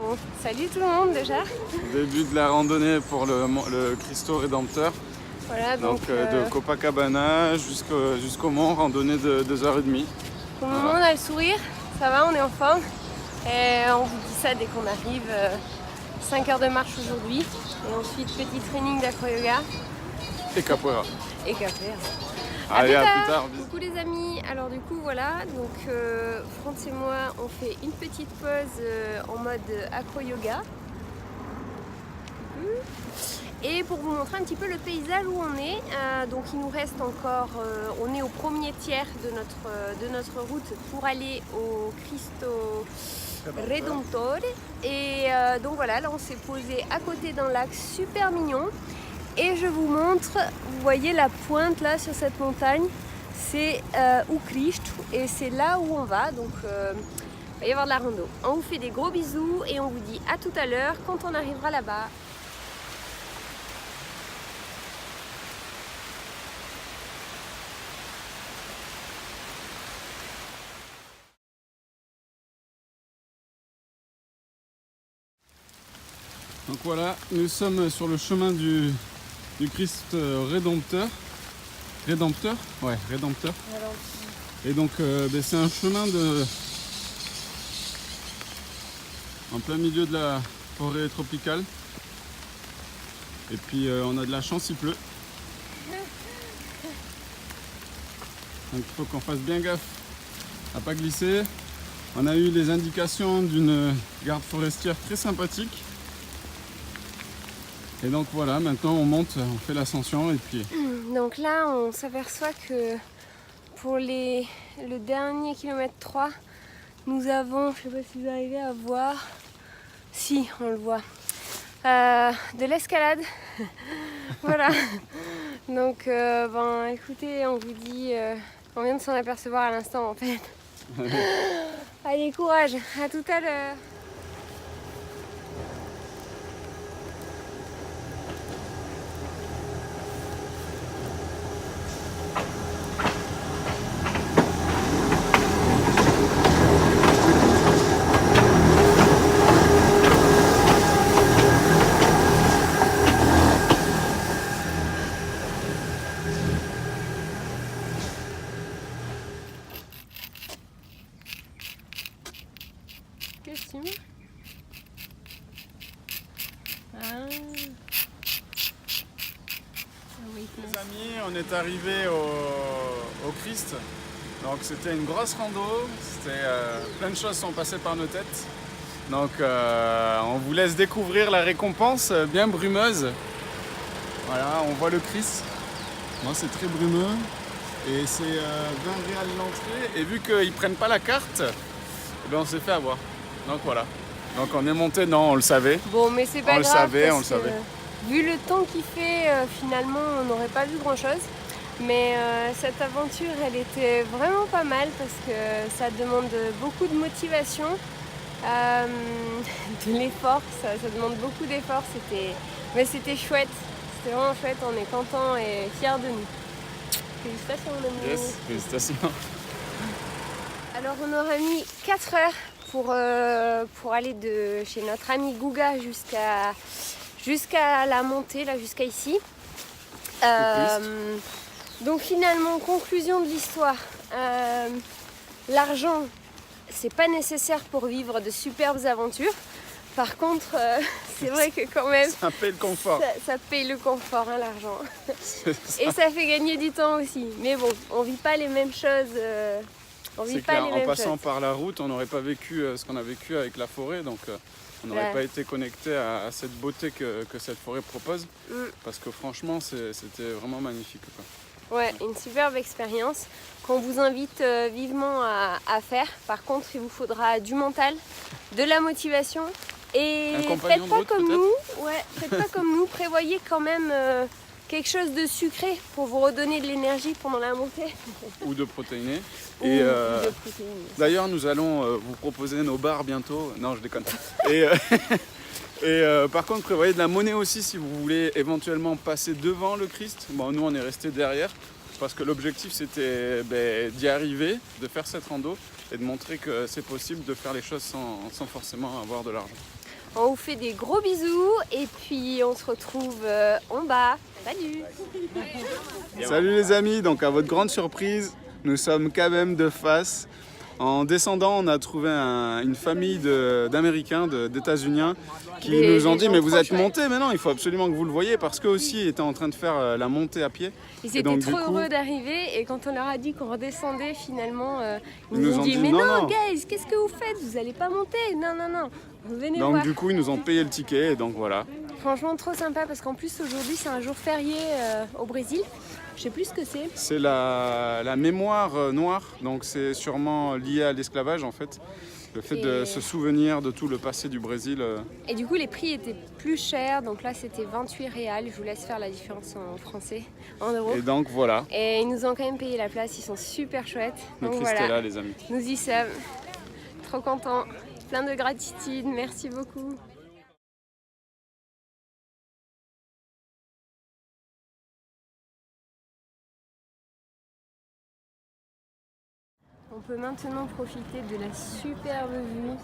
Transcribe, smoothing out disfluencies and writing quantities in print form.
Bon, salut tout le monde déjà. Début de la randonnée pour le Cristo Rédempteur. Voilà, donc de Copacabana jusqu'au mont, randonnée de 2h30. pour le moment on a le sourire, ça va, on est en forme. Et on vous dit ça dès qu'on arrive. 5 heures de marche aujourd'hui. Et ensuite petit training d'acro-yoga. Et capoeira. Et café. Allez, à plus tard. Coucou les amis, alors du coup voilà, donc France et moi on fait une petite pause en mode acro-yoga. Et pour vous montrer un petit peu le paysage où on est, donc il nous reste encore, on est au premier tiers de notre route pour aller au Cristo Redemptor. Et donc voilà, là on s'est posé à côté d'un lac super mignon. Et je vous montre, vous voyez la pointe là sur cette montagne, c'est o Cristo et c'est là où on va, donc il va y avoir de la rando. On vous fait des gros bisous et on vous dit à tout à l'heure quand on arrivera là-bas. Donc voilà, nous sommes sur le chemin du Christ Rédempteur. Rédempteur. Et donc c'est un chemin en plein milieu de la forêt tropicale. Et puis on a de la chance, il pleut. Donc il faut qu'on fasse bien gaffe à pas glisser. On a eu les indications d'une garde forestière très sympathique. Et donc voilà, maintenant on monte, on fait l'ascension et puis... Donc là on s'aperçoit que pour le dernier kilomètre 3, nous avons, je sais pas si vous arrivez à voir, si on le voit, de l'escalade. Voilà. Donc écoutez, on vous dit, on vient de s'en apercevoir à l'instant en fait. Allez, courage, à tout à l'heure. Qu'est-ce que tu mets ? Les amis, on est arrivé au Christ. Donc c'était une grosse rando, plein de choses sont passées par nos têtes. Donc on vous laisse découvrir la récompense bien brumeuse. Voilà, on voit le Christ. Moi c'est très brumeux et c'est 20 réals l'entrée. Et vu qu'ils prennent pas la carte, eh ben, on s'est fait avoir. Donc voilà. Donc on est monté, non, on le savait. Bon, mais c'est pas on grave. On le savait. Vu le temps qu'il fait, finalement, on n'aurait pas vu grand-chose. Mais cette aventure, elle était vraiment pas mal parce que ça demande beaucoup de motivation, de l'effort. Ça demande beaucoup d'efforts. Mais c'était chouette. C'était vraiment chouette. On est contents et fiers de nous. Félicitations, mon ami. Yes, félicitations. Alors, on aura mis 4 heures pour aller de chez notre ami Guga jusqu'à la montée, là, jusqu'à ici. Donc finalement, conclusion de l'histoire, l'argent, c'est pas nécessaire pour vivre de superbes aventures. Par contre, c'est vrai que quand même, ça paye le confort. Ça paye le confort, hein, l'argent. Et ça fait gagner du temps aussi. Mais bon, on vit pas les mêmes choses. En passant par la route, on n'aurait pas vécu ce qu'on a vécu avec la forêt, donc on n'aurait pas été connecté à cette beauté que cette forêt propose, parce que franchement, c'était vraiment magnifique, quoi. Ouais, une superbe expérience qu'on vous invite vivement à faire. Par contre, il vous faudra du mental, de la motivation et faites pas comme nous. Ouais, faites pas comme nous. Prévoyez quand même quelque chose de sucré pour vous redonner de l'énergie pendant la montée. Ou de protéiné. Et d'ailleurs, nous allons vous proposer nos bars bientôt. Non, je déconne. Par contre, prévoyez de la monnaie aussi si vous voulez éventuellement passer devant le Christ. Bon, nous, on est resté derrière parce que l'objectif, c'était d'y arriver, de faire cette rando et de montrer que c'est possible de faire les choses sans forcément avoir de l'argent. On vous fait des gros bisous et puis on se retrouve en bas. Salut! Salut les amis, donc à votre grande surprise, nous sommes quand même de face. En descendant, on a trouvé une famille d'Américains, d'États-Uniens qui nous ont dit mais vous êtes montés, mais non, il faut absolument que vous le voyez parce qu'eux aussi étaient en train de faire la montée à pied. Ils étaient trop heureux d'arriver et quand on leur a dit qu'on redescendait finalement, ils nous ont dit mais non, non guys, qu'est-ce que vous faites? Vous allez pas monter? Non, non, non, venez donc voir. Du coup, ils nous ont payé le ticket et donc voilà. Franchement trop sympa parce qu'en plus aujourd'hui c'est un jour férié au Brésil. Je sais plus ce que c'est. C'est la mémoire noire, donc c'est sûrement lié à l'esclavage en fait. Le fait de se souvenir de tout le passé du Brésil. Et du coup les prix étaient plus chers, donc là c'était 28 réals. Je vous laisse faire la différence en français, en euros. Et donc voilà. Et ils nous ont quand même payé la place, ils sont super chouettes. Le donc Christ voilà, est là les amis. nous y sommes. Trop contents, plein de gratitude, merci beaucoup. On peut maintenant profiter de la superbe vue